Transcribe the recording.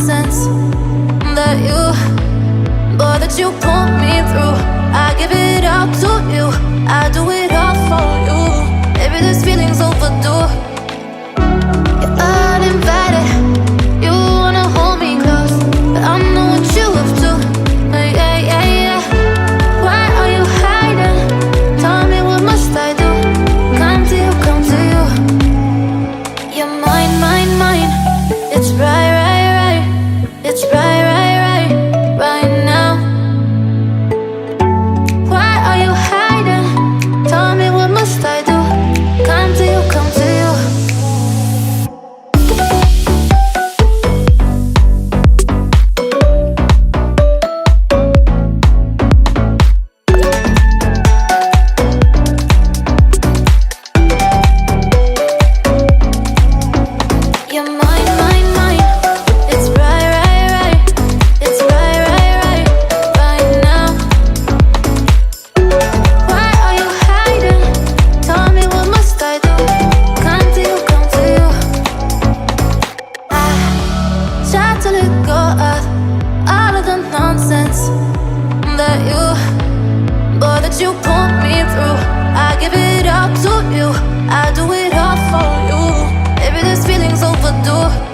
nonsense that you, boy, that you pull me through. I give it all to you, I do it all for you. Maybe this feeling's overdue. You're uninvited, you wanna hold me close, but I know what you up to. Yeah, yeah, yeah. Why are you hiding? Tell me, what must I do? Come to you, come to you. You're mine, mine, mine. It's right, right, right. It's right, right, right, right now. Why are you hiding? Tell me, what must I do? Come to you, come to you. You're mine, mine, mine. It's right, right, right. It's right, right, right, right now. Why are you hiding? Tell me, what must I do? Come to you, come to you. I try to let go of all of the nonsense that you, boy, that you pull me through. I give it all to you, I do it all for you. Maybe this feeling's overdue.